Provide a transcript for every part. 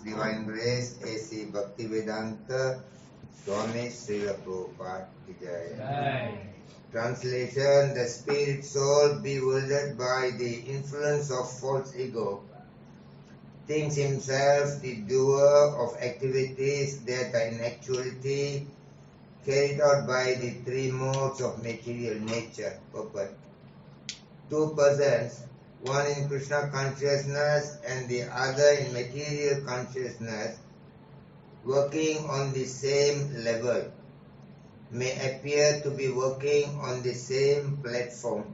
Divine Grace, A.C. Bhakti Vedanta, Swami Srila Prabhupada Ki Jai. Translation: The spirit soul, bewildered by the influence of false ego, thinks himself the doer of activities that are in actuality carried out by the three modes of material nature. Purport: two persons, one in Krishna consciousness and the other in material consciousness, working on the same level, may appear to be working on the same platform,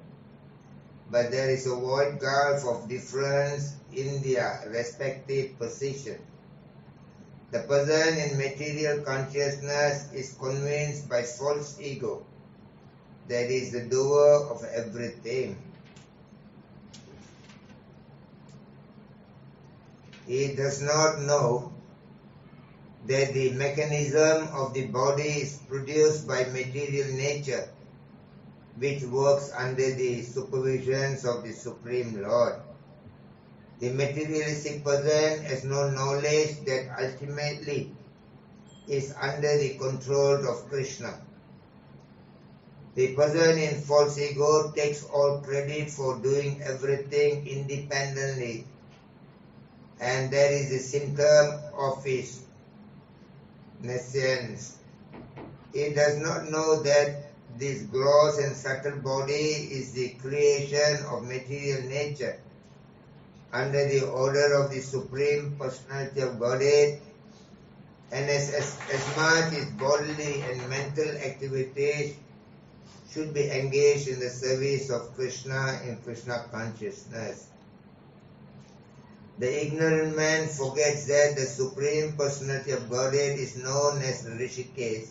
but there is a wide gulf of difference in their respective position. The person in material consciousness is convinced by false ego that he is the doer of everything. He does not know that the mechanism of the body is produced by material nature, which works under the supervision of the Supreme Lord. The materialistic person has no knowledge that ultimately is under the control of Krishna. The person in false ego takes all credit for doing everything independently, and that is a symptom of his nescience. He does not know that this gross and subtle body is the creation of material nature under the order of the Supreme Personality of Godhead, and as much as bodily and mental activities should be engaged in the service of Krishna in Krishna consciousness. The ignorant man forgets that the Supreme Personality of Godhead is known as Rishikesh,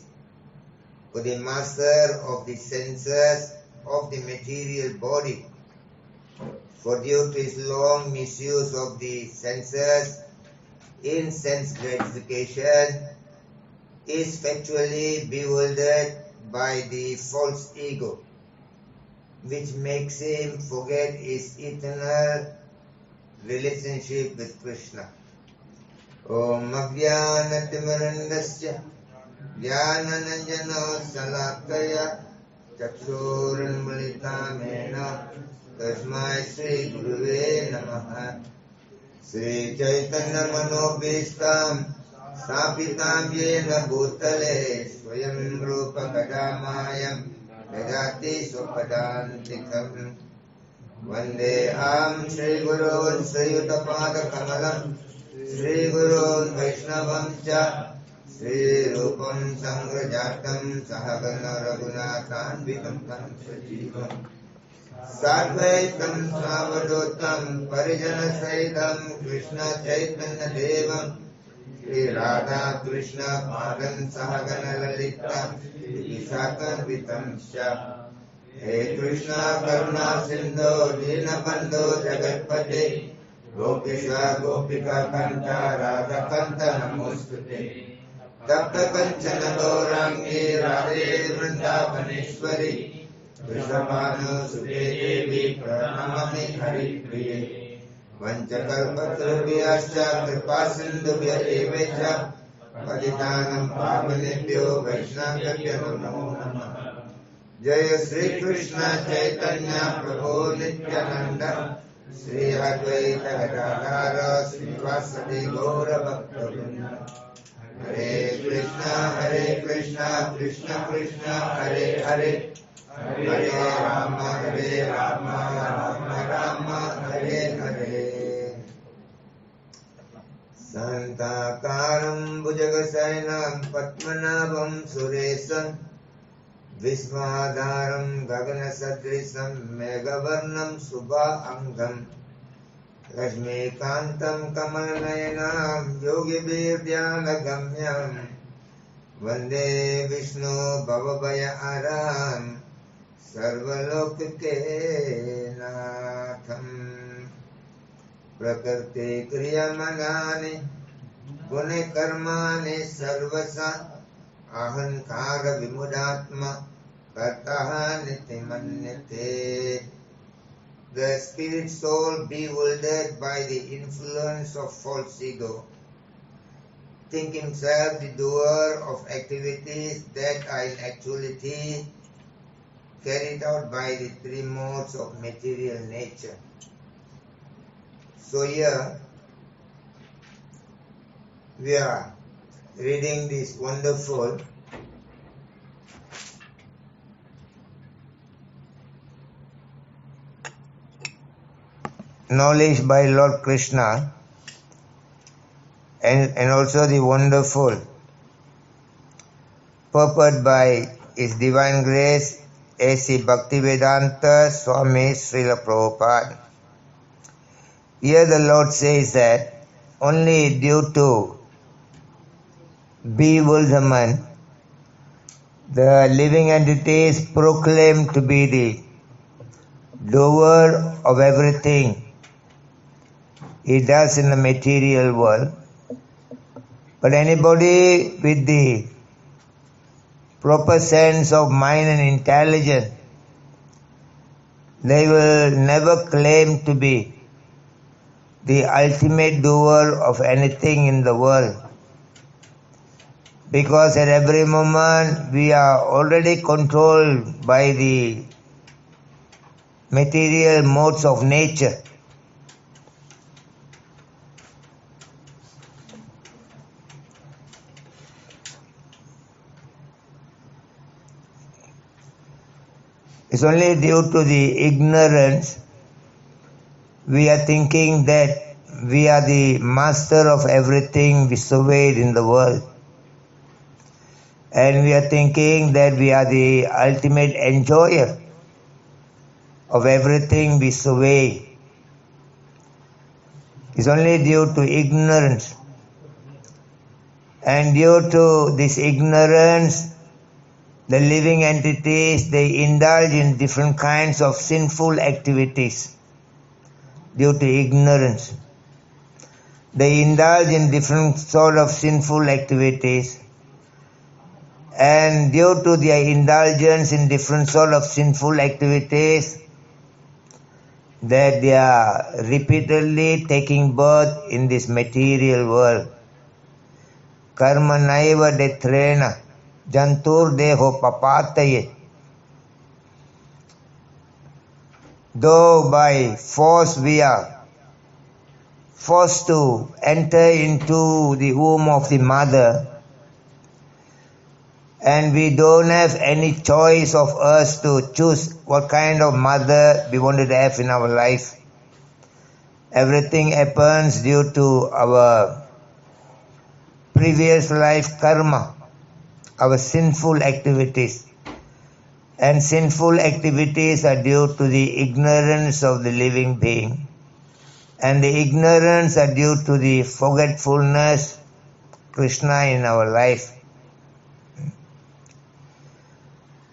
or the master of the senses of the material body. For due to his long misuse of the senses in sense gratification, is factually bewildered by the false ego, which makes him forget his eternal relationship with Krishna. Om Ajnanatimurandasya Jnananjana Salakaya Chakshurunmilitamena Tasmai Sri Guruve Namaha. Sri Chaitanya Manobhistam Sapitam Yena Bhutale Swayam Rupa Kadamayam Vedati Supadantikam. Vande Am Shri Gurun Sri Yuttapada Kamalam Sri Gurun Vaishnavam Cha Sri Rupam Sangrajatam Sahagana Raghunathan Vitam Tam Sajivam Sadvaitam Savadotam Parijana Saitam Krishna Chaitanya Devam Sri Radha Krishna Padan Sahagana Lalita Visakam Vitam Cha. Hey Krishna Karuna Sindhu Dinabandhu Jagatpate Gopishwa Gopika Kanta Radha Kanta Namostute Tapta Kanchana Gaurangi Radhe Vrindavaneshwari Vrishabhanu Sute Devi Pranamami Hari Priye Vanchakalpatrubhyascha Kripa Sindhubhya Evecha Patitanam Pavanebhyo Vaishnavabhyo Namo Namah. Jaya Sri Krishna Chaitanya Prabhu Nityananda Sri Advaita Gadadhara Srivasadi Gaura Bhakta. Hare Krishna, Krishna Krishna, Hare Hare, Hare Rama, Rama Rama, Hare Hare. Santakaram Bhujagasainam Padmanabham Suresam Vismadharam Gagana Sadrisam Megavarnam Subha Angam Rajmekantam Kamalnayanam Yogi Vidyana Gamyam Vande Vishnu Bhavabhaya Aram Sarvalokake Natham Prakriti Kriyamanani Gune Karmani Sarvasa Ahankara Vimudatma Kartaha Nitimanyate. The spirit soul, bewildered by the influence of false ego, think himself the doer of activities that are in actuality carried out by the three modes of material nature. So here we are reading this wonderful knowledge by Lord Krishna and also the wonderful purport by His Divine Grace A.C. Bhaktivedanta Swami Srila Prabhupada. Here the Lord says that only due to bewilderment the living entities proclaim to be the doer of everything he does in the material world. But anybody with the proper sense of mind and intelligence, they will never claim to be the ultimate doer of anything in the world. Because at every moment we are already controlled by the material modes of nature. It's only due to the ignorance we are thinking that we are the master of everything we surveyed in the world. And we are thinking that we are the ultimate enjoyer of everything we survey. It's only due to ignorance. And due to this ignorance, the living entities, they indulge in different kinds of sinful activities due to ignorance. They indulge in different sort of sinful activities, and due to their indulgence in different sort of sinful activities, that they are repeatedly taking birth in this material world. Karma naiva detrena jantur deho papataye. Though by force we are forced to enter into the womb of the mother, and we don't have any choice of us to choose what kind of mother we wanted to have in our life. Everything happens due to our previous life karma, our sinful activities. And sinful activities are due to the ignorance of the living being. And the ignorance are due to the forgetfulness Krishna in our life.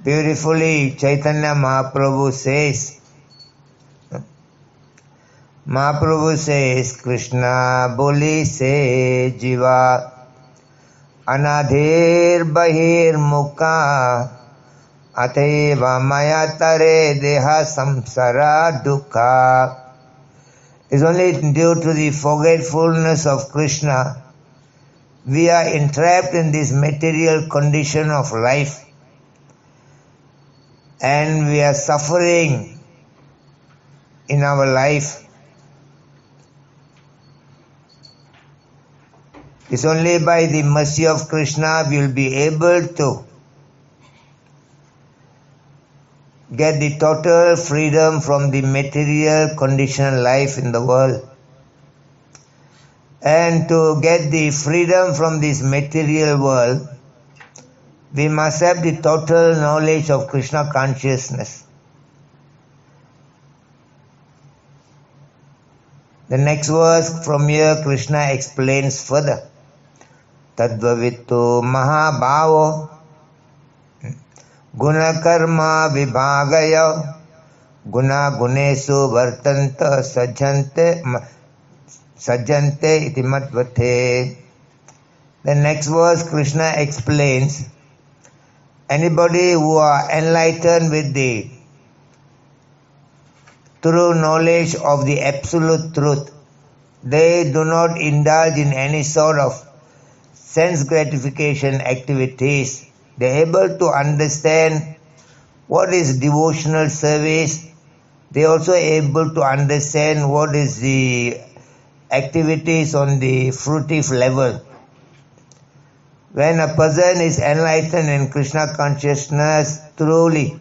Beautifully, Chaitanya Mahaprabhu says, Krishna boli se jiva anadhir bahir mukha ateva mayatare deha samsara dukkha. It's only due to the forgetfulness of Krishna we are entrapped in this material condition of life, and we are suffering in our life. It's only by the mercy of Krishna we will be able to get the total freedom from the material conditional life in the world. And to get the freedom from this material world, we must have the total knowledge of Krishna consciousness. The next verse from here, Krishna explains further. Tadvavitu mahabhavo guna karma vibhagaya guna gunesu vartanta sajjante iti matvate. The next verse, Krishna explains, anybody who are enlightened with the true knowledge of the absolute truth, they do not indulge in any sort of sense gratification activities. They are able to understand what is devotional service. They are also able to understand what is the activities on the fruitive level. When a person is enlightened in Krishna consciousness truly,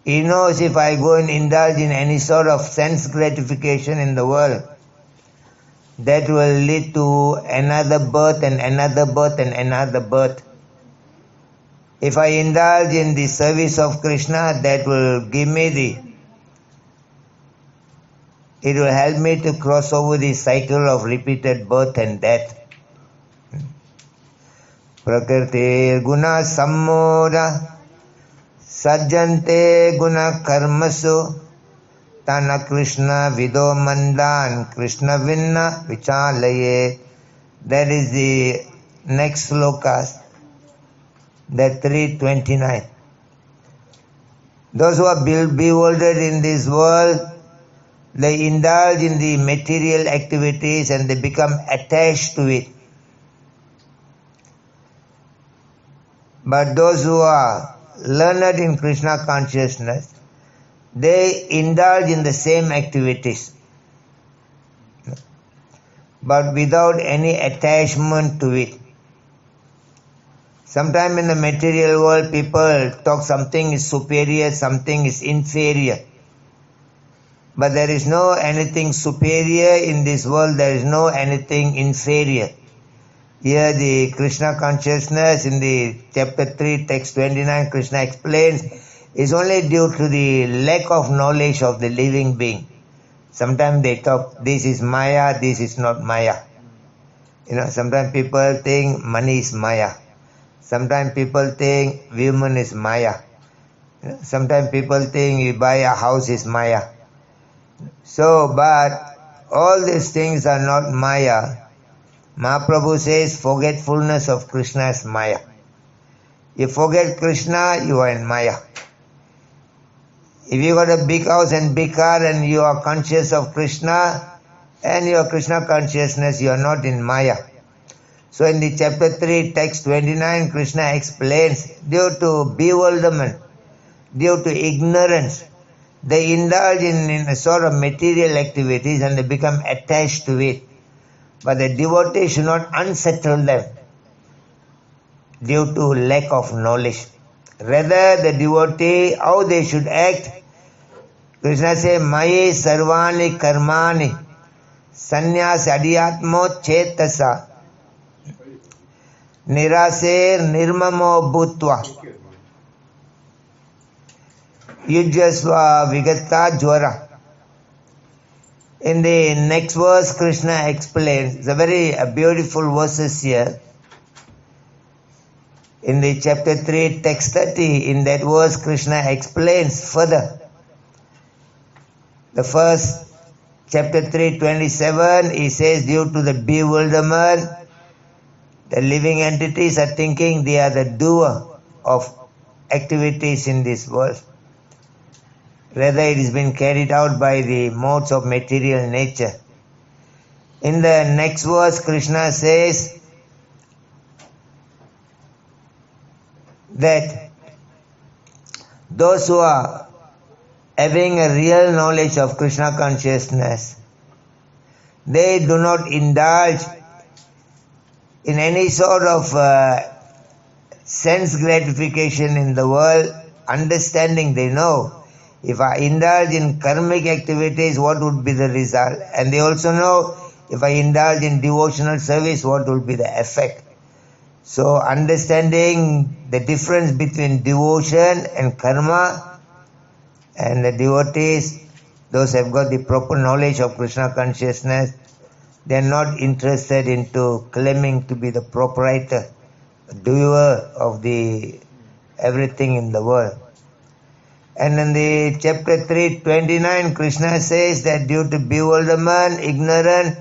he knows if I go and indulge in any sort of sense gratification in the world, that will lead to another birth and another birth and another birth. If I indulge in the service of Krishna, that will give me it will help me to cross over the cycle of repeated birth and death. Prakriti guna sammoda sajjante guna karmasu tana Krishna vido mandan Krishna vinna vichalaye. That is the next slokas, that 3.29. Those who are bewildered in this world, they indulge in the material activities and they become attached to it. But those who are learned in Krishna consciousness, they indulge in the same activities, but without any attachment to it. Sometimes in the material world, people talk something is superior, something is inferior. But there is no anything superior in this world, there is no anything inferior. Here the Krishna consciousness in the chapter 3, text 29, Krishna explains, is only due to the lack of knowledge of the living being. Sometimes they talk, this is Maya, this is not Maya. Sometimes people think money is Maya. Sometimes people think women is Maya. Sometimes people think you buy a house is Maya. So, but all these things are not Maya. Mahaprabhu says forgetfulness of Krishna is Maya. You forget Krishna, you are in Maya. If you got a big house and big car and you are conscious of Krishna and your Krishna consciousness, you are not in Maya. So in the chapter 3, text 29, Krishna explains, due to bewilderment, due to ignorance, they indulge in a sort of material activities and they become attached to it. But the devotee should not unsettle them due to lack of knowledge. Rather, the devotee, how they should act, Krishna says, Maye sarvani karmani sannyas adhyatmo chetasa niraser nirmamo bhutva yujasva vigata jvara. In the next verse, Krishna explains, it's a very beautiful verses here. In the chapter 3, text 30, in that verse, Krishna explains further. The first, chapter 3.27, he says, due to the bewilderment, the living entities are thinking they are the doer of activities in this world. Rather, it has been carried out by the modes of material nature. In the next verse, Krishna says that those who are having a real knowledge of Krishna consciousness, they do not indulge in any sort of sense gratification in the world, understanding they know. If I indulge in karmic activities, what would be the result? And they also know, if I indulge in devotional service, what will be the effect? So, understanding the difference between devotion and karma, and the devotees, those who have got the proper knowledge of Krishna consciousness, they are not interested into claiming to be the proprietor, doer of the everything in the world. And in the chapter 3.29, Krishna says that due to bewilderment, ignorance,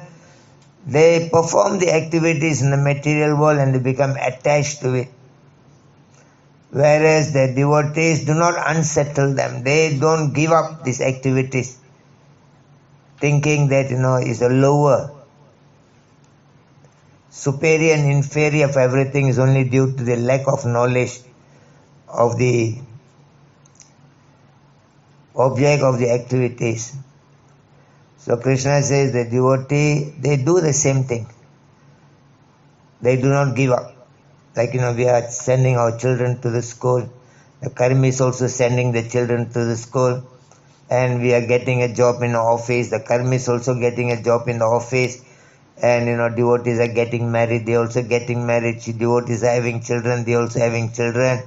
they perform the activities in the material world and they become attached to it. Whereas the devotees do not unsettle them. They don't give up these activities, thinking that, is a lower. superior and inferior of everything is only due to the lack of knowledge of the object of the activities. So Krishna says the devotee, they do the same thing. They do not give up. Like, we are sending our children to the school. The karmi is also sending the children to the school. And we are getting a job in the office. The karmi is also getting a job in the office. And, devotees are getting married. They are also getting married. Devotees are having children. They are also having children.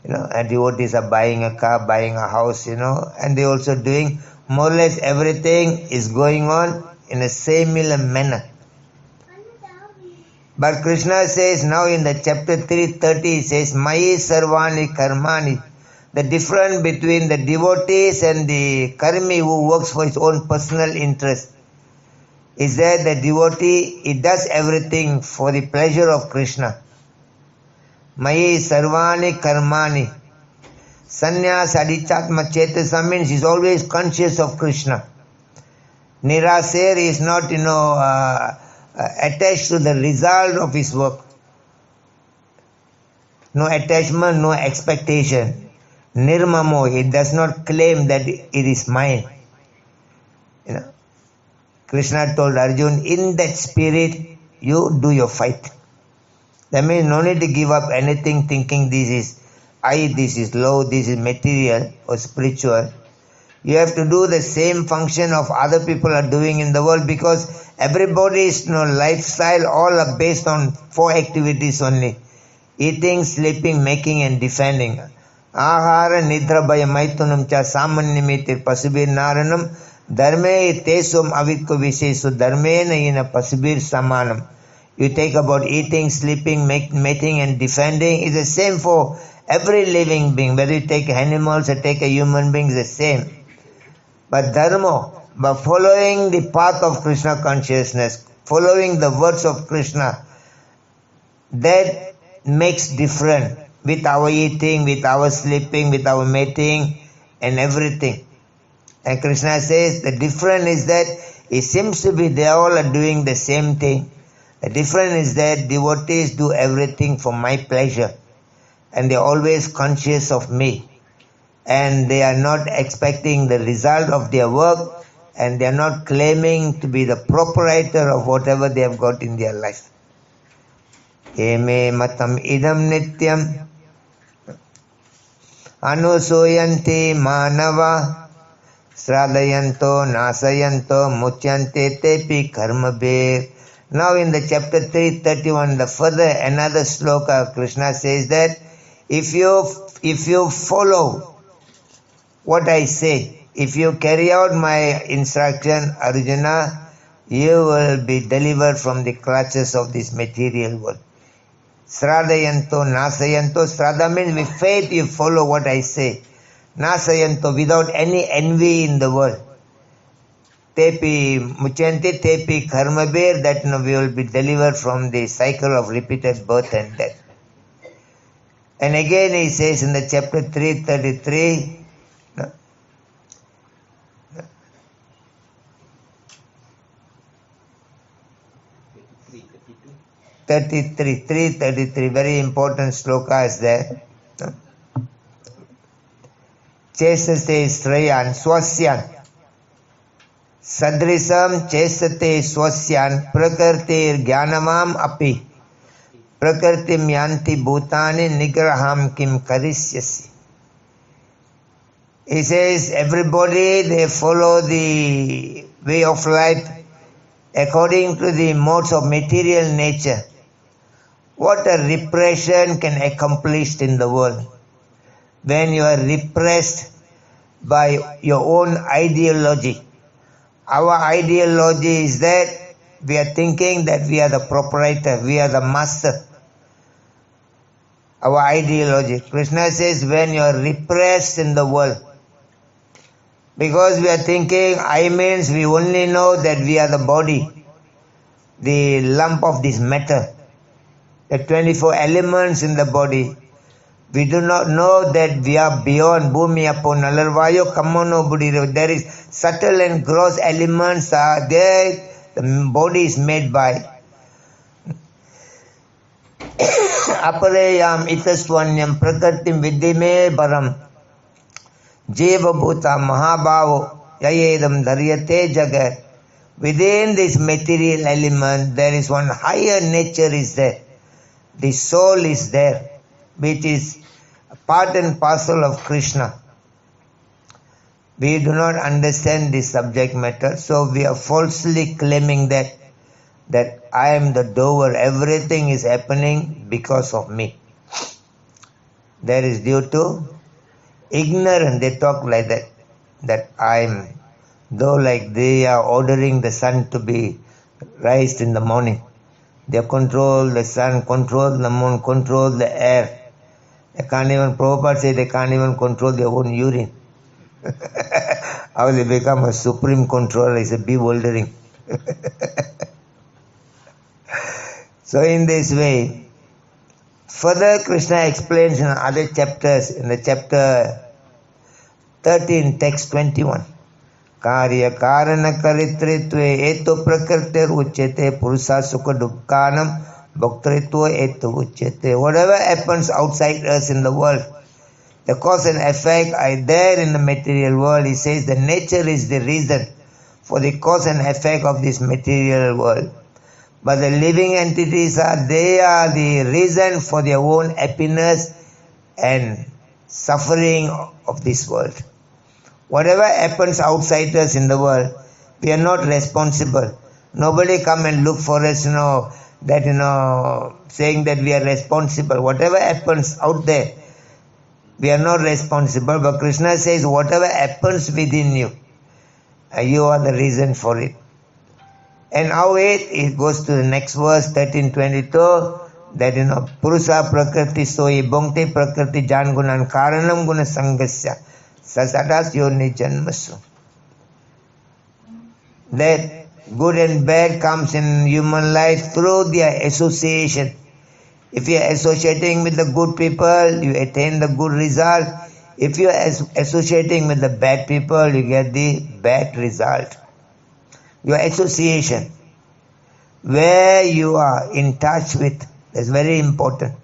And devotees are buying a car, buying a house, and they also doing more or less everything is going on in a similar manner. But Krishna says now in the chapter 3:30, he says, Mayi sarvani karmani. The difference between the devotees and the karmi who works for his own personal interest is that the devotee, he does everything for the pleasure of Krishna. Mayi sarvani karmani. Sannyas adichatma chetasa means he's always conscious of Krishna. Niraser is not, attached to the result of his work. No attachment, no expectation. Nirmamo, he does not claim that it is mine. Krishna told Arjuna, in that spirit, you do your fight. That means no need to give up anything thinking this is I, this is low, this is material or spiritual. You have to do the same function of other people are doing in the world, because everybody's lifestyle all are based on 4 activities only. Eating, sleeping, making and defending. Ahara, nidra, bhaya, maitunam cha samannimitir pasubir naranam dharme tesum avidko visesu dharmena ina pasubir samanam. You take about eating, sleeping, mating and defending. It's the same for every living being. Whether you take animals or take a human being, it's the same. But dharma, by following the path of Krishna consciousness, following the words of Krishna, that makes different with our eating, with our sleeping, with our mating and everything. And Krishna says the difference is that it seems to be they all are doing the same thing. The difference is that devotees do everything for my pleasure and they are always conscious of me. And they are not expecting the result of their work, and they are not claiming to be the proprietor of whatever they have got in their life. Eme matam idam nityam anusoyanti manava sradayanto nasayanto mutyante tepi karmabir. Now in the chapter 3:31, the further another sloka, Krishna says that if you follow what I say, if you carry out my instruction, Arjuna, you will be delivered from the clutches of this material world. Sradayanto, nasayanto. Srada means with faith you follow what I say. Nasayanto, without any envy in the world. Tepi muchanti, tepi karmabir, that we will be delivered from the cycle of repeated birth and death. And again he says in the chapter 3:33, 3:33, very important sloka is there. Chesate Srayan Swasyan Sadrisam Chesate Swasyan Prakartir Jnanamam Api Prakartim Yanti Bhutani Nigraham Kim Karisyasi. He says everybody, they follow the way of life according to the modes of material nature. What a repression can accomplish in the world. When you are repressed by your own ideology. Our ideology is that we are thinking that we are the proprietor, we are the master. Our ideology. Krishna says when you are repressed in the world, because we are thinking I means we only know that we are the body, the lump of this matter, the 24 elements in the body. We do not know that we are beyond Bhumi Apo Nalarvayo Kamono Buddhi. There is subtle and gross elements are there, the body is made by. apareyam itaswanyam prakritim vidyame param jeva bhuta mahabhavo yayedam dharyate jagat. Within this material element, there is one higher nature is there. The soul is there, which is part and parcel of Krishna. We do not understand this subject matter, so we are falsely claiming that I am the doer, everything is happening because of me. That is due to ignorance. They talk like that I am, though like they are ordering the sun to be raised in the morning. They control the sun, control the moon, control the air. They can't even, Prabhupada say they can't even control their own urine. How they become a supreme controller is a bewildering. So in this way, further Krishna explains in other chapters, in the chapter 13, text 21. Karya karana karitritve eto prakritir uchyate purusa sukha dukkhanam bhaktritva eto uchyate. Whatever happens outside us in the world, the cause and effect are there in the material world. He says the nature is the reason for the cause and effect of this material world. But the living entities they are the reason for their own happiness and suffering of this world. Whatever happens outside us in the world, we are not responsible. Nobody come and look for us, saying that we are responsible. Whatever happens out there, we are not responsible. But Krishna says, whatever happens within you, you are the reason for it. And how it goes to the next verse, 13:22, that Purusa prakriti soyi bhongte prakriti jan gunan karanam guna sangasya sasadas yoni janmasu. That good and bad comes in human life through their association. If you are associating with the good people, you attain the good result. If you are associating with the bad people, you get the bad result. Your association, where you are in touch with, is very important.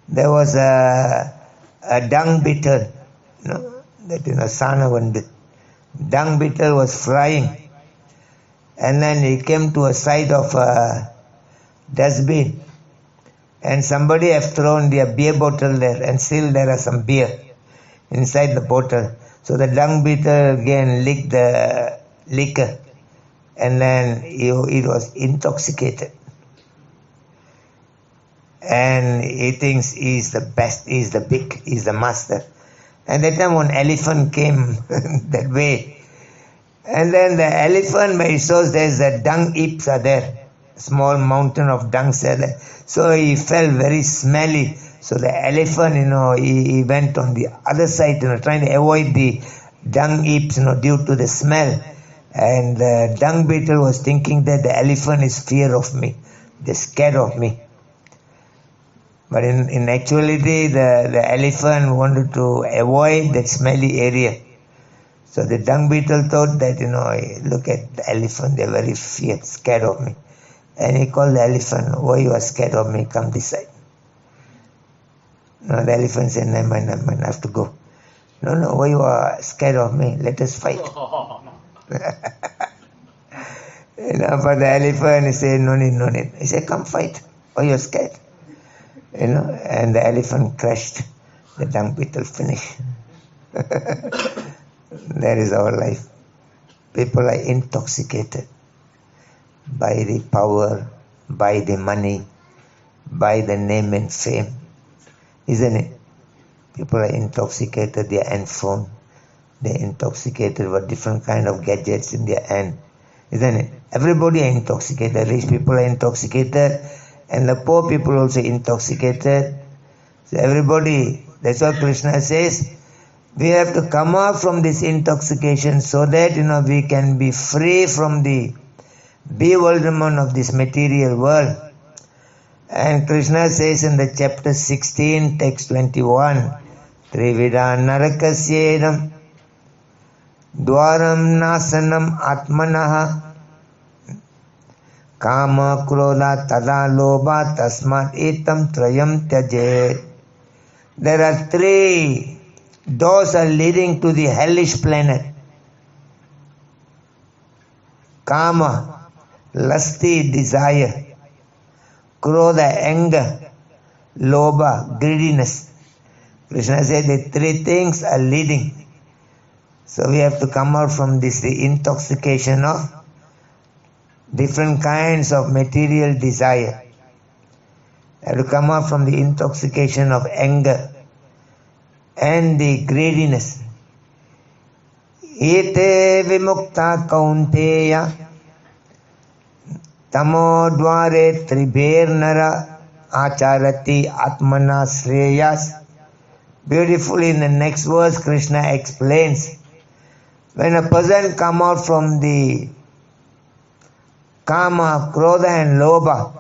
There was a dung beetle, dung beetle was flying, and then he came to a side of a dustbin, and somebody have thrown their beer bottle there, and still there are some beer inside the bottle. So the dung beetle again licked the liquor, and then it was intoxicated. And he thinks he is the best, he is the big, he is the master. And that time one elephant came that way. And then the elephant, when he saws there's a dung heaps are there, small mountain of dung are there. So he felt very smelly. So the elephant, he went on the other side, trying to avoid the dung heaps, due to the smell. And the dung beetle was thinking that the elephant is fear of me, they're scared of me. But in actuality, the elephant wanted to avoid that smelly area. So the dung beetle thought that, look at the elephant, they're very scared of me. And he called the elephant, why you are scared of me, come this side. No, the elephant said, never mind, I have to go. No, why you are scared of me, let us fight. But the elephant, he said, no need. He said, come fight, why you are scared. And the elephant crashed. The dung beetle finished. That is our life. People are intoxicated by the power, by the money, by the name and fame. Isn't it? People are intoxicated, their handphone. They're intoxicated with different kind of gadgets in their hand. Isn't it? Everybody are intoxicated. Rich people are intoxicated. And the poor people also intoxicated. So everybody, that's what Krishna says, we have to come out from this intoxication so that, we can be free from the bewilderment of this material world. And Krishna says in the chapter 16, text 21, Trivida narakasyenam dwaram nasanam atmanaha Kama, Krodha, Tada, Lobha, Tasmat, Etam, Trayam, Tyajet. There are 3 doors are leading to the hellish planet. Kama, lusty desire. Krodha, anger. Lobha, greediness. Krishna said the 3 things are leading. So we have to come out from this, the intoxication of different kinds of material desire. We have to come out from the intoxication of anger and the greediness. Ete vimukta kaunteya tamo dvare tribher nara acharati atmana shreyas. Beautifully in the next verse Krishna explains, when a person come out from the Kama, Krodha and Lobha,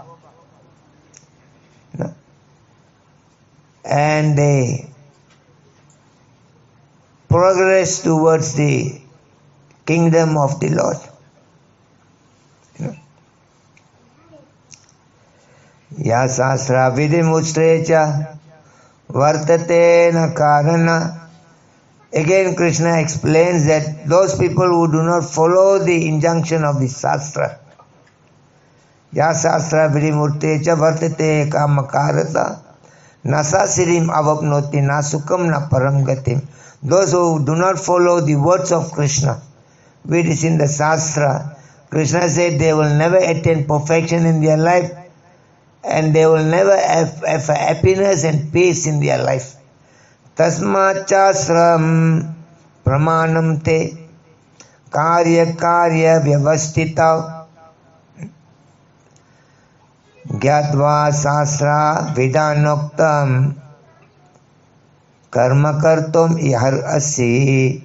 and they progress towards the kingdom of the Lord. Ya sasra vidimustrecha vartate na karana. Again Krishna explains that those people who do not follow the injunction of the Shastra, Ya sastra vidimurtecha vartate kamakarata nasasirim avapnoti nasukam na paramgatim. Those who do not follow the words of Krishna, which is in the Shastra, Krishna said they will never attain perfection in their life and they will never have happiness and peace in their life. Tasmachasram pramanam te karya vyavastita gyatva sasra vidanoktam karma kartum ihar asi.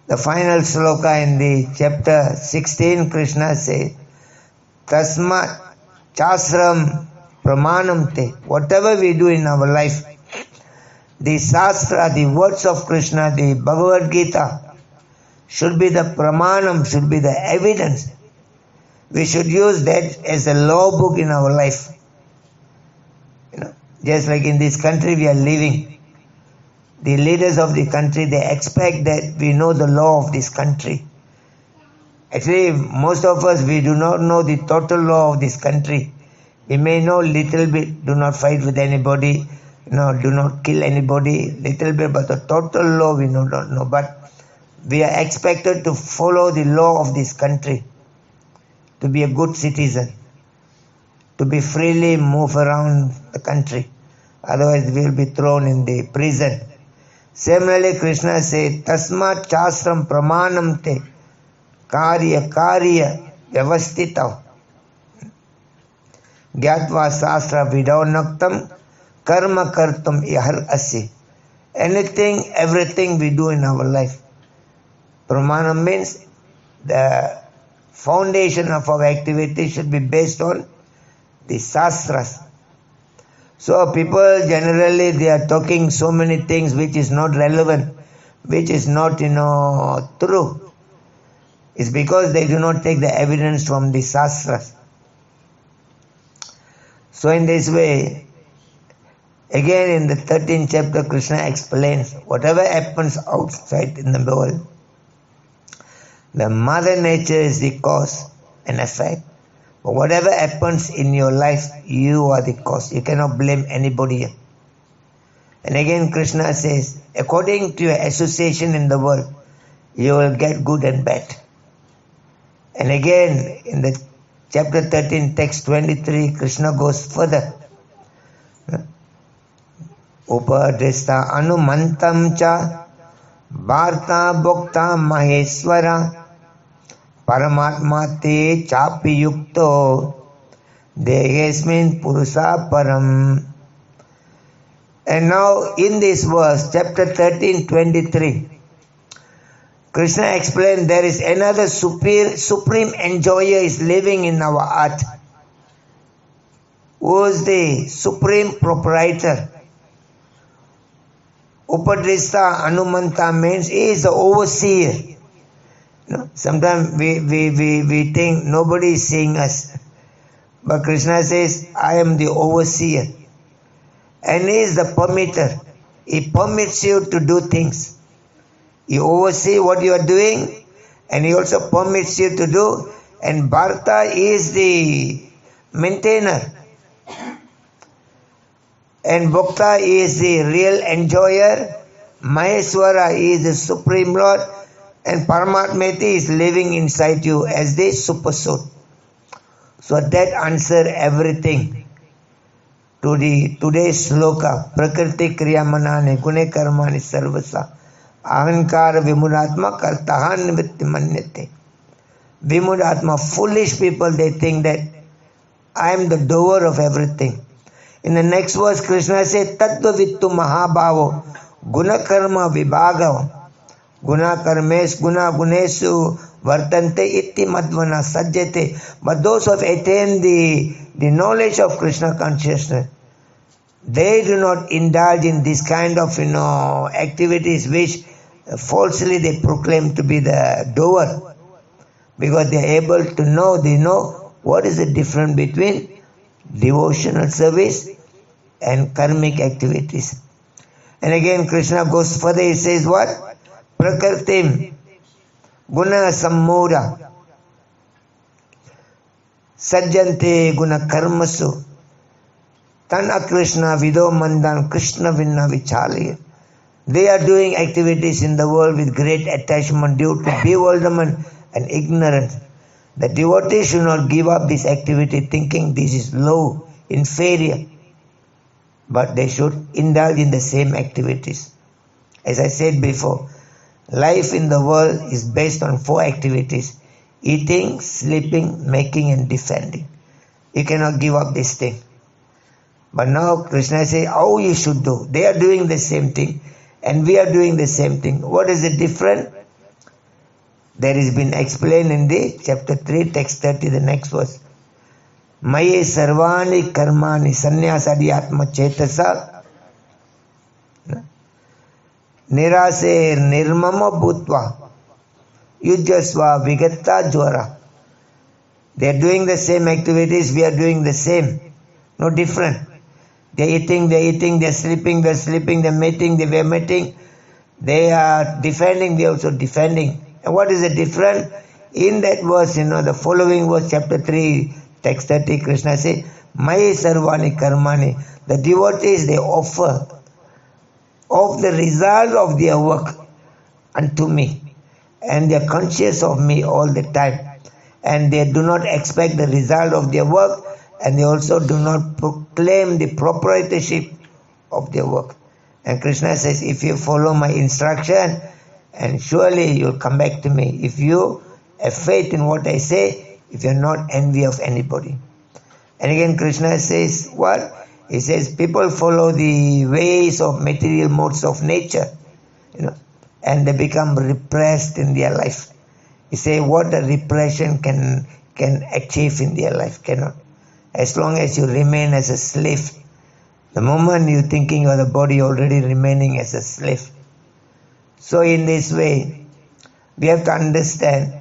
The final sloka in the chapter 16, Krishna says, Tasmat chasram pramanam te. Whatever we do in our life, the Shastra, the words of Krishna, the Bhagavad Gita, should be the pramanam, should be the evidence. We should use that as a law book in our life. Just like in this country we are living, the leaders of the country, they expect that we know the law of this country. Actually, most of us, we do not know the total law of this country. We may know little bit, do not fight with anybody, do not kill anybody, little bit, but the total law we don't know. But we are expected to follow the law of this country, to be a good citizen, to be freely move around the country. Otherwise we will be thrown in the prison. Similarly, Krishna says, Tasmat chasram pramanam te karya vyavastita gyatva sastra vidaunaktam karma kartum ihar asi. Anything, everything we do in our life. Pramanam means the foundation of our activity should be based on the Shastras. So people generally, they are talking so many things which is not relevant, which is not, true. It's because they do not take the evidence from the Shastras. So in this way, again in the 13th chapter, Krishna explains whatever happens outside in the world, the Mother Nature is the cause and effect. But whatever happens in your life, you are the cause. You cannot blame anybody. And again Krishna says, according to your association in the world, you will get good and bad. And again in the chapter 13, text 23, Krishna goes further. Upadrista anumantam cha Bharta Bhokta Maheswara Paramatma te chapi yukto Dehesmin Purusa Param. And now in this verse, chapter 13, 23, Krishna explained there is another supreme enjoyer is living in our heart, who is the supreme proprietor. Upadrista Anumanta means he is the overseer. No? Sometimes we think nobody is seeing us. But Krishna says, I am the overseer. And he is the permitter. He permits you to do things. He oversees what you are doing, and he also permits you to do. And Bharata is the maintainer. And Bhakta is the real enjoyer. Maheshwara is the Supreme Lord. And Paramatmati is living inside you as the Super Soul. So that answers everything to the today's sloka. Prakriti kriyamanane gune karmani sarvasa. Ahankara vimudatma kartahan nivitti manyate. Vimudatma, foolish people, they think that I am the doer of everything. In the next verse, Krishna says, Tattva vittu mahabhavo guna karma vibhagav guna karmes guna gunesu vartante itti madvana sajjate. But those who have attained the knowledge of Krishna consciousness, they do not indulge in this kind of activities which falsely they proclaim to be the doer, because they are able to know, they know what is the difference between devotional service and karmic activities. And again Krishna goes further, he says what? Prakrtim guna sammura sajjante guna karmasu tan Krishna vido mandan Krishna vinna vichali. They are doing activities in the world with great attachment due to bewilderment and ignorance. The devotee should not give up this activity thinking this is low, inferior, but they should indulge in the same activities. As I said before, life in the world is based on 4 activities: eating, sleeping, making and defending. You cannot give up this thing. But now Krishna says how you should do. They are doing the same thing and we are doing the same thing. What is the difference? That has been explained in the chapter 3, text 30, the next verse. Maye sarvani karmani sanyasadi atma chetasa nirase nirmama bhutva yujasva vigatta jwara. They are doing the same activities, we are doing the same. No different. They are eating, they are sleeping, they are mating, they are mating. They are defending, they are also defending. And what is the difference? In that verse, the following verse, chapter 3, text 30, Krishna says, Maye sarvani karmani. The devotees, they offer of the result of their work unto me. And they are conscious of me all the time. And they do not expect the result of their work. And they also do not proclaim the proprietorship of their work. And Krishna says, if you follow my instruction, and surely you will come back to me. If you have faith in what I say, if you are not envy of anybody. And again Krishna says what? He says people follow the ways of material modes of nature, and they become repressed in their life. He says what the repression can achieve in their life cannot. As long as you remain as a slave. The moment you're thinking of the body, already remaining as a slave. So in this way, we have to understand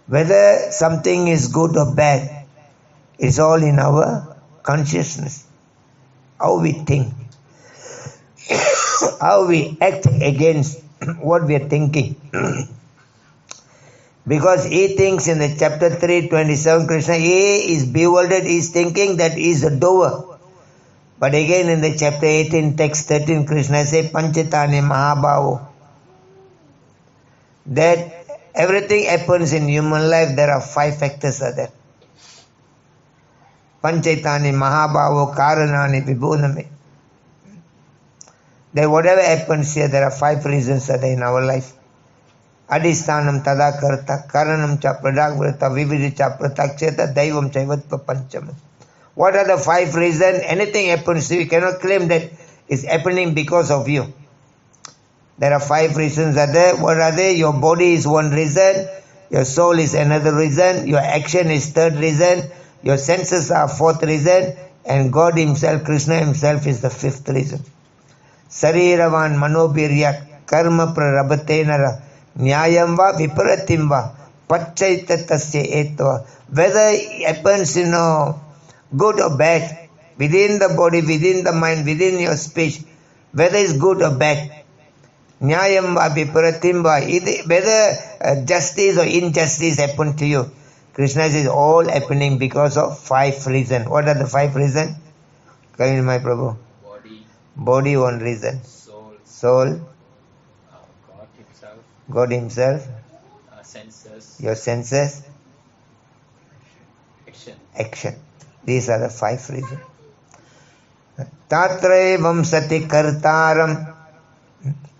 whether something is good or bad. It's all in our consciousness. How we think. How we act against what we are thinking. Because he thinks in the chapter 3.27, Krishna, he is bewildered, he is thinking that he is a doer. But again in the chapter 18, text 13, Krishna says, Panchatani Mahabhavo. That everything happens in human life, there are 5 factors are there. Panchatani Mahabhavo Karanani Vibhunami. That whatever happens here, there are 5 reasons are there in our life. Adhisthanam tadakarta karanam cha pradagrata vividhi cha prataksheta daivam chaivatpa pancham. What are the 5 reasons? Anything happens to you, you cannot claim that it's happening because of you. There are 5 reasons are there. What are they? Your body is one reason, your soul is another reason, your action is 3rd reason, your senses are 4th reason, and God himself, Krishna himself is the 5th reason. Sariravan manobirya karma prarabatenara Nyayam va viparatim va Pachaita tasya etva. Whether it happens, good or bad, within the body, within the mind, within your speech, whether it's good or bad, nyayam va viparatim va, whether justice or injustice happen to you, Krishna says all happening because of 5 reasons. What are the 5 reasons? Come in, my Prabhu. Body 1 reason. Soul. God Himself. Senses. Your senses. Action. These are the 5 reasons. Tatraevam sati kartaram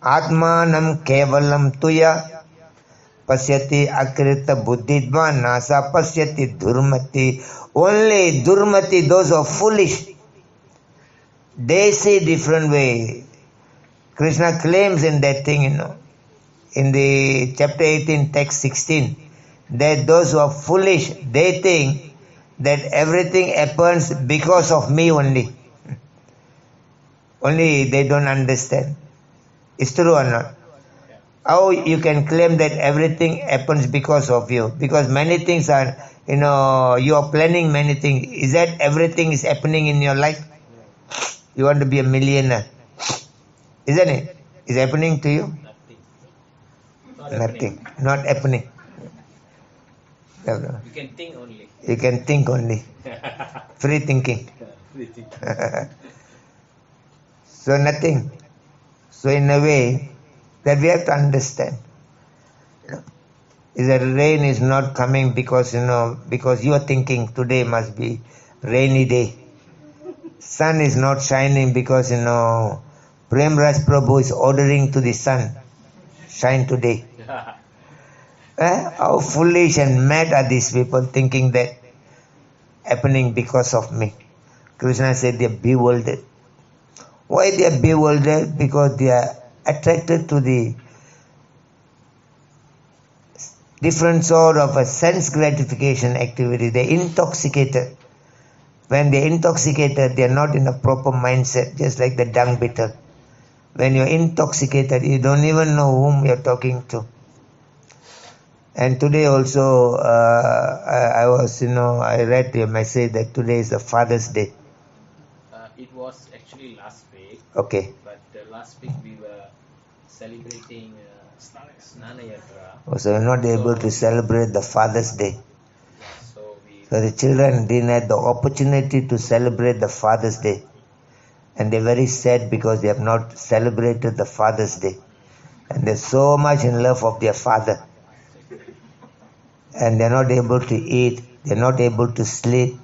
atmanam kevalam tuya pasyati akrita buddhidva nasa pasyati durmati. Only durmati, those are foolish. They see different way. Krishna claims in that thing, in the chapter 18, text 16, that those who are foolish, they think that everything happens because of me only. Only they don't understand. It's true or not? How you can claim that everything happens because of you? Because many things are, you are planning many things. Is that everything is happening in your life? You want to be a millionaire. Isn't it? Is it happening to you? Nothing. Not happening. You can think only. You can think only. Free thinking. So nothing. So in a way that we have to understand. Is that rain is not coming because you are thinking today must be rainy day. Sun is not shining because Premraj Prabhu is ordering to the sun, shine today. How foolish and mad are these people thinking that happening because of me. Krishna said they are bewildered. Why they are bewildered? Because they are attracted to the different sort of a sense gratification activity. They are intoxicated. When they are intoxicated, they are not in a proper mindset, just like the dung beetle. When you are intoxicated, you don't even know whom you are talking to. And today also, I read your message that today is the Father's Day. It was actually last week. Okay. But last week we were celebrating Snana Yatra. So you're not able to celebrate the Father's Day. So the children didn't have the opportunity to celebrate the Father's Day. And they're very sad because they have not celebrated the Father's Day. And they're so much in love of their father. And they're not able to eat. They're not able to sleep.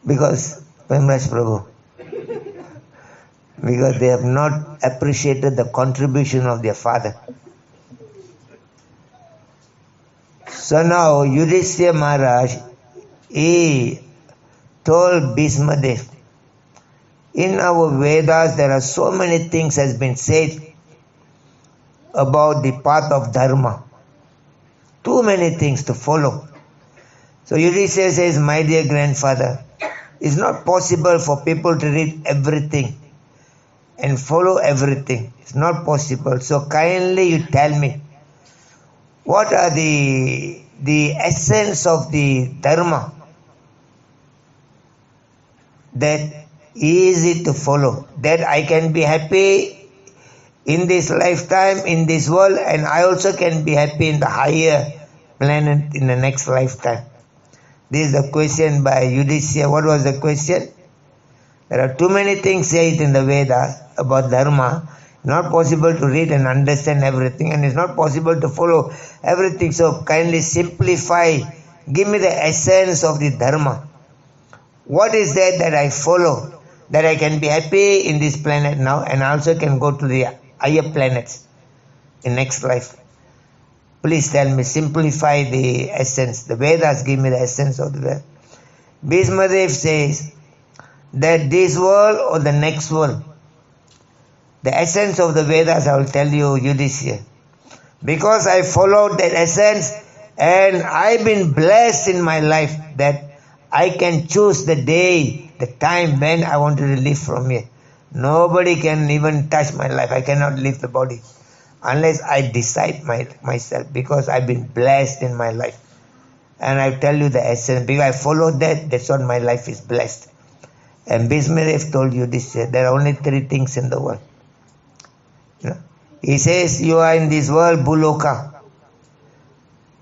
Because, Premraj Prabhu, because they have not appreciated the contribution of their father. So now, Yudhishthira Maharaj, he told Bhismadev, in our Vedas there are so many things has been said about the path of Dharma. Too many things to follow. So Yudhishthira says, my dear grandfather, it's not possible for people to read everything and follow everything. It's not possible. So kindly you tell me, what are the essence of the Dharma that easy to follow, that I can be happy in this lifetime, in this world, and I also can be happy in the higher planet in the next lifetime. This is the question by Yudhishthira. What was the question? There are too many things said in the Vedas about Dharma. Not possible to read and understand everything, and it's not possible to follow everything. So kindly simplify. Give me the essence of the Dharma. What is that I follow, that I can be happy in this planet now and also can go to the higher planets in next life? Please tell me, simplify the essence. The Vedas give me the essence of the Vedas. Bhismadev says that this world or the next world, the essence of the Vedas I will tell you, Yudhishthira. Because I followed that essence and I've been blessed in my life that I can choose the day, the time when I want to live from here. Nobody can even touch my life. I cannot leave the body. unless I decide myself, because I've been blessed in my life. And I tell you the essence, because I follow that, that's what my life is blessed. And Bismadev told you this, there are only 3 things in the world. He says, you are in this world, Buloka.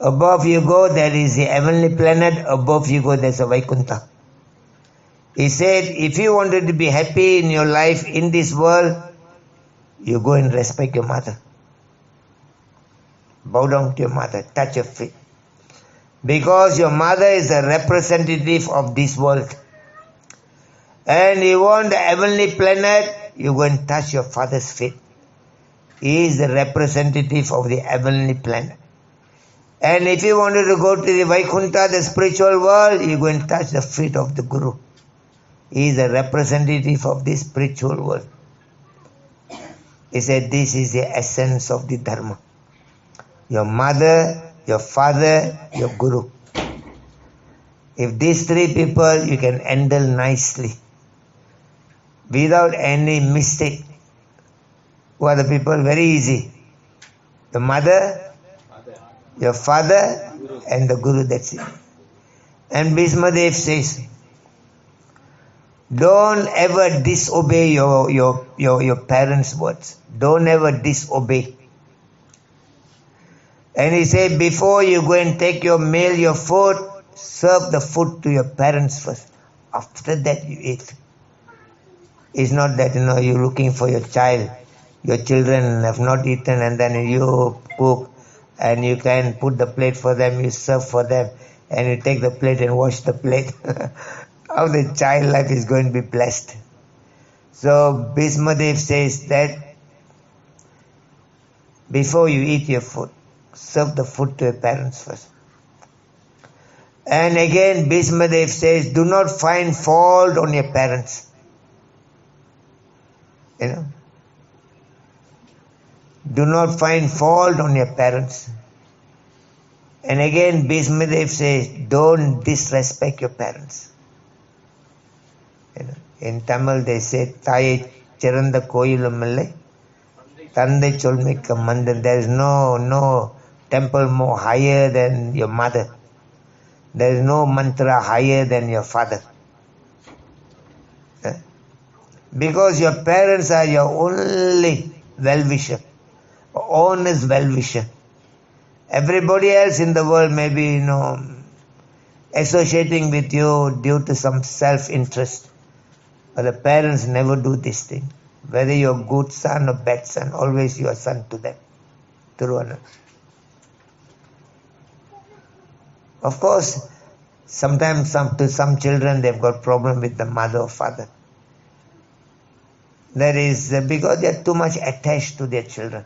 Above you go, there is the heavenly planet. Above you go, there's a Vaikuntha. He said, if you wanted to be happy in your life in this world, you go and respect your mother. Bow down to your mother, touch her feet. Because your mother is a representative of this world. And you want the heavenly planet, you go and touch your father's feet. He is the representative of the heavenly planet. And if you wanted to go to the Vaikuntha, the spiritual world, you go and touch the feet of the Guru. He is a representative of the spiritual world. He said, this is the essence of the Dharma. Your mother, your father, your Guru. If these 3 people you can handle nicely, without any mistake. Who are the people? Very easy. The mother, your father, and the Guru, that's it. And Bhismadev says, don't ever disobey your parents' words. Don't ever disobey. And he said, before you go and take your meal, your food, serve the food to your parents first. After that you eat. It's not that, you're looking for your child. Your children have not eaten and then you cook and you can put the plate for them, you serve for them, and you take the plate and wash the plate. How the child life is going to be blessed. So Bhismadev says that before you eat your food, serve the food to your parents first. And again Bhismadev says, do not find fault on your parents. Do not find fault on your parents. And again Bhismadev says, don't disrespect your parents. In Tamil they say, Thai chiranda koyilumille, Tandai cholmikka mandir. There is no temple more higher than your mother. There is no mantra higher than your father. Because your parents are your only well-wisher, honest well-wisher. Everybody else in the world may be, associating with you due to some self-interest. But the parents never do this thing. Whether you're a good son or bad son, always you are son to them. Through Of course, sometimes to some children they've got problem with the mother or father. That is because they are too much attached to their children.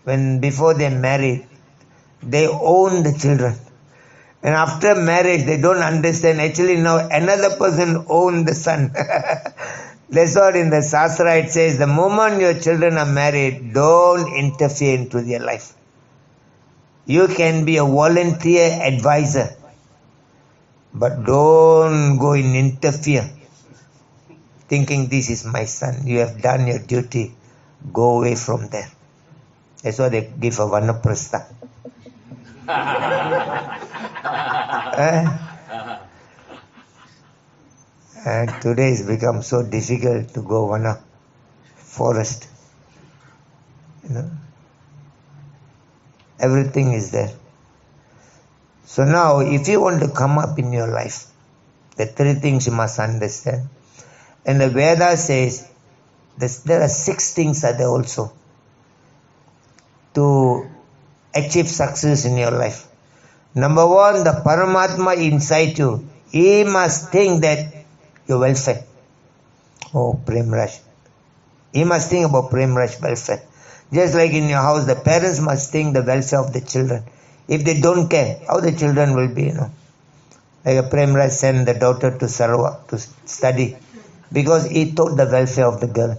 Before they married, they own the children. And after marriage, they don't understand. Actually, now another person owns the son. That's what in the Shastra it says, the moment your children are married, don't interfere into their life. You can be a volunteer advisor, but don't go and interfere. Thinking this is my son, you have done your duty, go away from there. That's why they give a vanaprastha. And today it's become so difficult to go vana forest. Everything is there. So now, if you want to come up in your life, the 3 things you must understand. And the Veda says there are 6 things are there also to achieve success in your life. Number 1, the Paramatma inside you. He must think that your welfare. Oh, Prem Raj. He must think about Prem Raj welfare. Just like in your house, the parents must think the welfare of the children. If they don't care, how the children will be, Like a Prem Raj sent the daughter to Sarawak to study because he thought the welfare of the girl.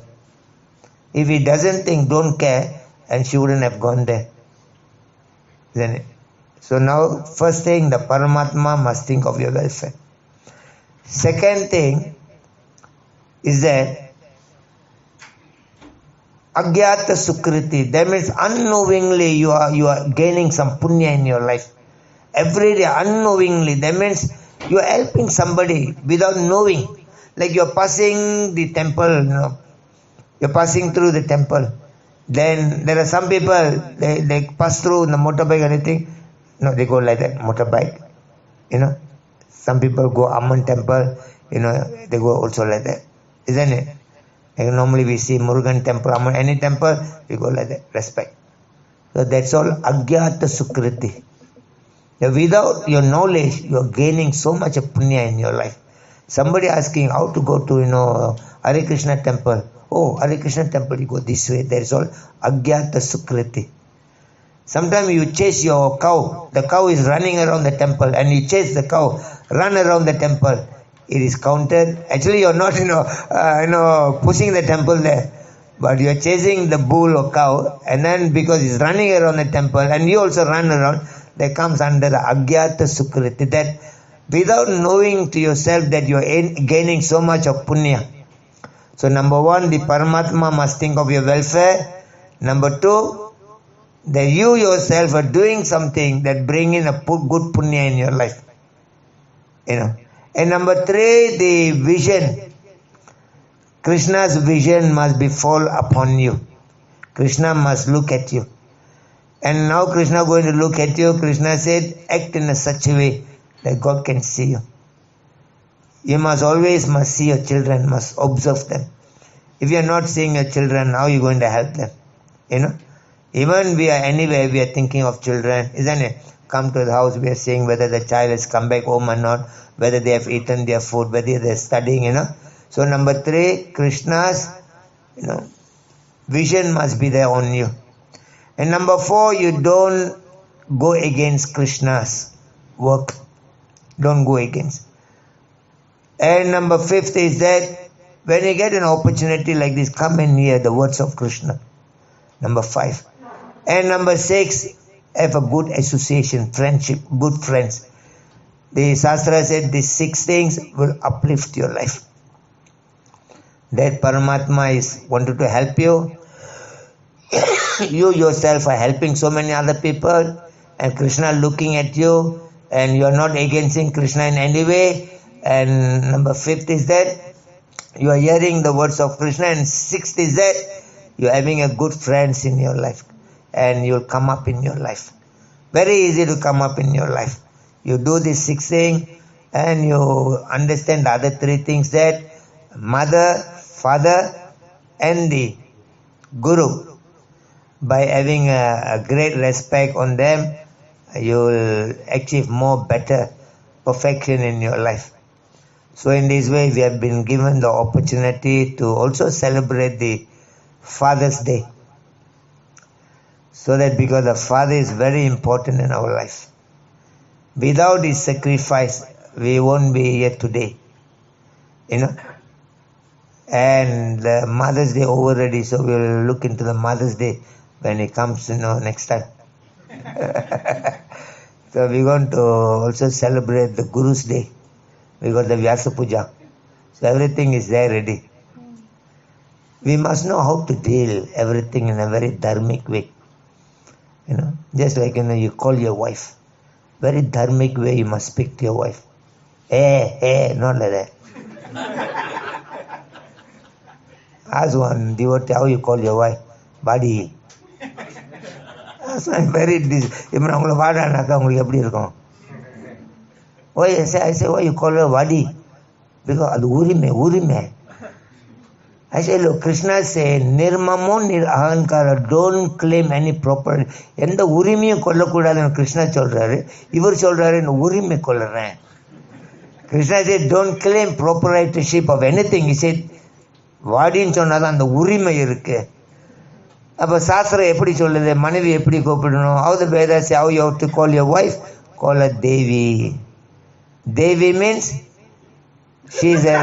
If he doesn't think, don't care, and she wouldn't have gone there. So now, first thing, the Paramatma must think of your welfare. Second thing is that Agyata Sukriti. That means unknowingly you are gaining some punya in your life. Every day unknowingly. That means you are helping somebody without knowing. Like you are passing the temple, you are passing through the temple. Then there are some people, they pass through the motorbike or anything. No, they go like that, motorbike. Some people go Amman temple, they go also like that. Isn't it? Like normally we see Murugan temple, Amman, any temple, we go like that, respect. So that's all Agyata Sukriti. Without your knowledge, you are gaining so much of punya in your life. Somebody asking how to go to, Hare Krishna temple. Oh, Hare Krishna temple, you go this way. That is all Agyata Sukriti. Sometimes you chase your cow. The cow is running around the temple and you chase the cow, run around the temple. It is counted. Actually, you are not, pushing the temple there. But you are chasing the bull or cow, and then because it's running around the temple and you also run around, that comes under the Agyata Sukriti. That without knowing to yourself that you are gaining so much of punya. So number one, the Paramatma must think of your welfare. Number two, that you yourself are doing something that bring in a good punya in your life. And number three, the vision. Krishna's vision must be fall upon you. Krishna must look at you. And now Krishna going to look at you. Krishna said, act in such a way that God can see you. You must see your children, must observe them. If you are not seeing your children, how are you going to help them? Even we are anywhere, we are thinking of children, isn't it? Come to the house, we are seeing whether the child has come back home or not, whether they have eaten their food, whether they are studying, So number three, Krishna's, vision must be there on you. And number four, you don't go against Krishna's work. Don't go against. And number fifth is that when you get an opportunity like this, come and hear the words of Krishna. Number 5. And number 6, have a good association, friendship, good friends. The Shastra said these 6 things will uplift your life. That Paramatma is wanted to help you. You yourself are helping so many other people, and Krishna looking at you, and you are not against Krishna in any way. And number 5th is that you are hearing the words of Krishna, and 6th is that you are having a good friends in your life, and you will come up in your life. Very easy to come up in your life. You do this 6 things, and you understand the other 3 things, that mother, father, and the guru. By having a great respect on them, you will achieve more better perfection in your life. So in this way, we have been given the opportunity to also celebrate the Father's Day. So that because the Father is very important in our life. Without his sacrifice, we won't be here today. And the Mother's Day already, so we will look into the Mother's Day when it comes, next time. So we're going to also celebrate the Guru's Day. We got the Vyasa Puja. So everything is there ready. We must know how to deal everything in a very dharmic way. Just like, you call your wife. Very dharmic way you must speak to your wife. Not like that. Ask one devotee how you call your wife. Badi. That's very Why I say why you call her Vadi? Because adu urime. I say, look, Krishna said, Nirmamo Nirahankara, don't claim any property. Yenda urimiya kollakudadanu Krishna solraru. Ivar solraru urime kollarren. Krishna said, don't claim proprietorship of anything. He said, Vadin சொன்னாதான் அந்த உரிமை இருக்கு. அப்ப சாஸ்திரம் எப்படி சொல்லுது, மனைவி எப்படி கூப்பிடணும்? How the Vedas say how you have to call your wife? Call her Devi. Devi means she is a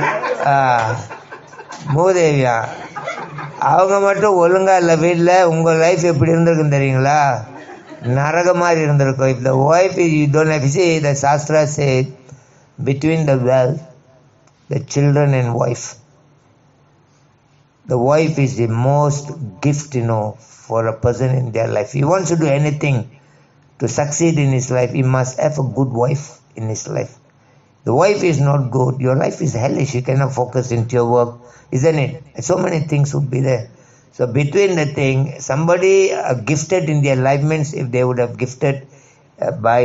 மூதேவியா. அவங்க மட்டும் ஒழுங்கா இல்லை வீட்டில், உங்க லைஃப் எப்படி இருந்திருக்கும் தெரியுங்களா? நரக மாதிரி இருந்திருக்கும். If the wife you don't have to see, the Shastra said between the wealth, the children and wife, The wife is the most gift, for a person in their life. He wants to do anything to succeed in his life. He must have a good wife in his life. The wife is not good, your life is hellish. You cannot focus into your work, isn't it? So many things would be there. So between the thing, somebody gifted in their life means if they would have gifted by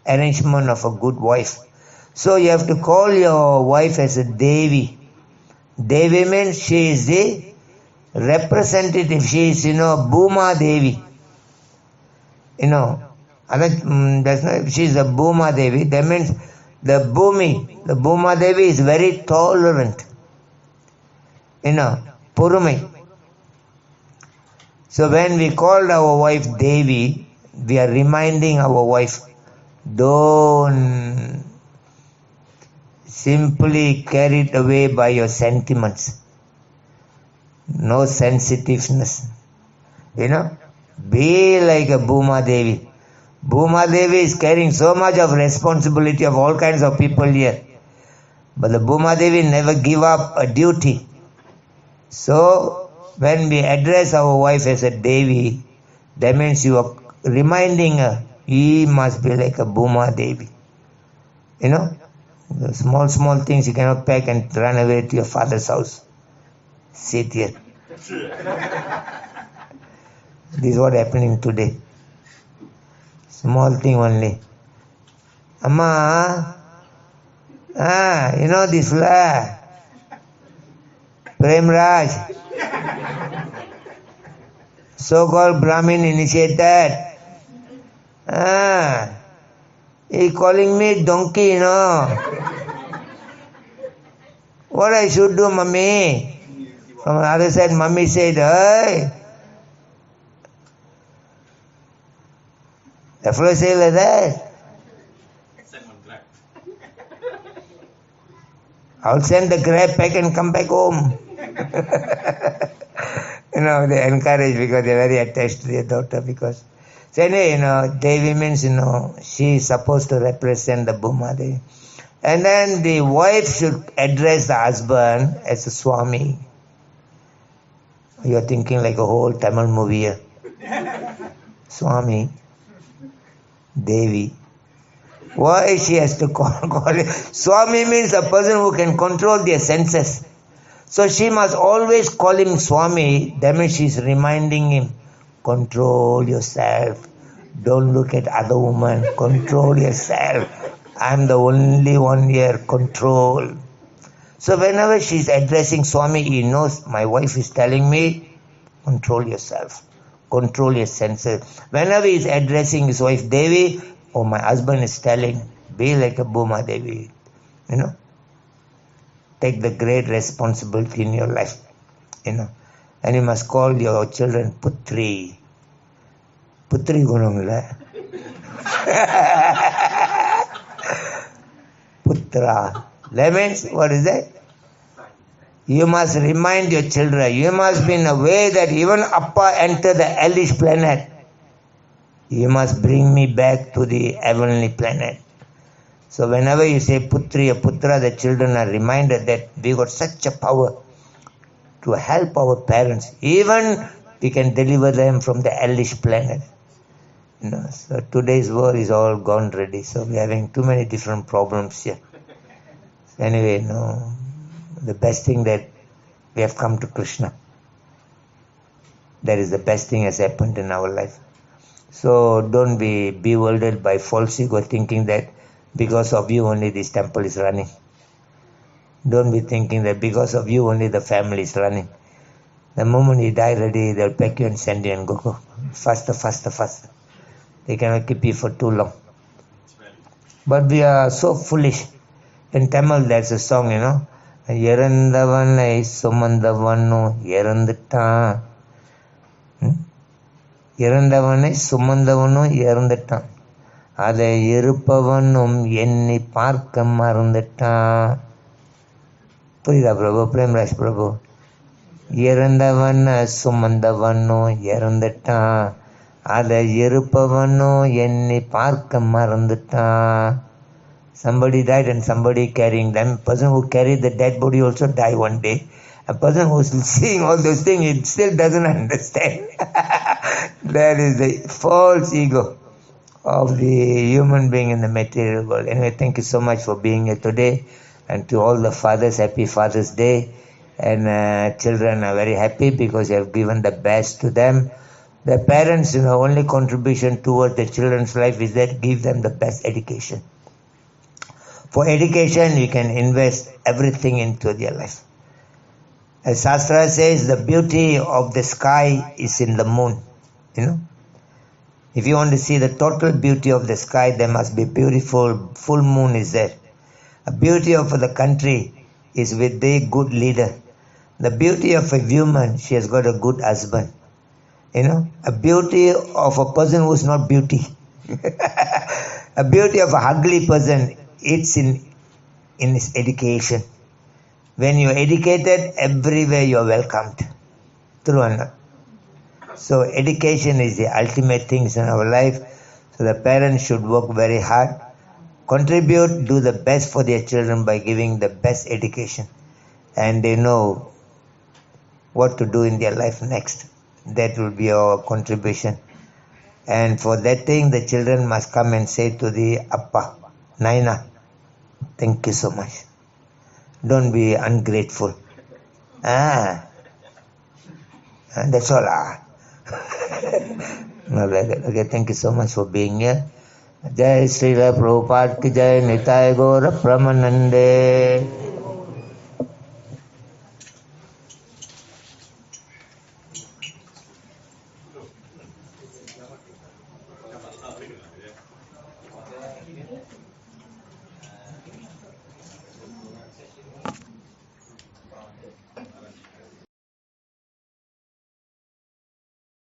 arrangement of a good wife. So you have to call your wife as a Devi. Devi means she is the representative. She is Bhuma Devi. She is a Bhuma Devi. That means the Bhuma Devi is very tolerant. Purumai. So when we called our wife Devi, we are reminding our wife, don't simply carried away by your sentiments. No sensitiveness. Be like a Bhuma Devi. Bhuma Devi is carrying so much of responsibility of all kinds of people here. But the Bhuma Devi never give up a duty. So, when we address our wife as a Devi, that means you are reminding her, he must be like a Bhuma Devi. The small things you cannot pack and run away to your father's house. Sit here. This is what happening today. Small thing only. Amma, this la. Prem Raj. So-called Brahmin initiated. He calling me donkey, What I should do, mummy? From the other side, mummy said, hey. The fellow said like that. I'll send the grab pack and come back home. They encourage because they're very attached to their daughter. Because, so anyway, Devi means, she is supposed to represent the Bhuma Devi. And then the wife should address the husband as a Swami. You're thinking like a whole Tamil movie here. Swami, Devi. Why she has to call it? Swami means a person who can control their senses. So she must always call him Swami. That means she's reminding him, control yourself. Don't look at other women. Control yourself. I'm the only one here. Control. So whenever she's addressing Swami, he knows my wife is telling me, control yourself. Control your senses. Whenever he's addressing his wife Devi, my husband is telling, be like a Bhuma Devi. Take the great responsibility in your life. And you must call your children Putri. Putri gunangla. Putra. That means, what is that? You must remind your children. You must be in a way that even Appa entered the hellish planet. You must bring me back to the heavenly planet. So whenever you say Putri or Putra, the children are reminded that we got such a power to help our parents. Even we can deliver them from the hellish planet. So today's world is all gone ready. So we're having too many different problems here. So anyway, the best thing that we have come to Krishna. That is the best thing has happened in our life. So don't be bewildered by false ego thinking that because of you only this temple is running. Don't be thinking that because of you only the family is running. The moment you die ready, they'll pack you and send you and go. Faster. They cannot keep you for too long. But we are so foolish. In Tamil there's a song, Yerandavanai Sumandavanu Yerandittan. இறந்தவனை சுமந்தவனும் இறந்துட்டான். அதை இருப்பவனும் எண்ணி பார்க்க மறந்துட்டான். புரியுதா பிரபு? பிரேம்ராஜ் பிரபு. இறந்தவனை சுமந்தவனும் இறந்துட்டான். அதை இருப்பவனும் எண்ணி பார்க்க மறந்துட்டான். Somebody died and somebody carrying them. Person who carried the dead body also die one day. A person who's seeing all those things, it still doesn't understand. That is the false ego of the human being in the material world. Anyway, thank you so much for being here today. And to all the fathers, happy Father's Day. And children are very happy because you have given the best to them. The parents, only contribution towards the children's life is that give them the best education. For education, you can invest everything into their life. As Shastra says, the beauty of the sky is in the moon. If you want to see the total beauty of the sky, there must be beautiful full moon is there. The beauty of the country is with the good leader. The beauty of a woman, she has got a good husband. A beauty of a person who is not beauty. A beauty of a ugly person, it's in his education. When you are educated, everywhere you are welcomed. True or not? So education is the ultimate things in our life. So the parents should work very hard, contribute, do the best for their children by giving the best education. And they know what to do in their life next. That will be our contribution. And for that thing, the children must come and say to the Appa, Naina, thank you so much. Don't be ungrateful. That's all. Okay, thank you so much for being here. Jai Srila Prabhupada ki Jai, Nitai Gaura Pramanande.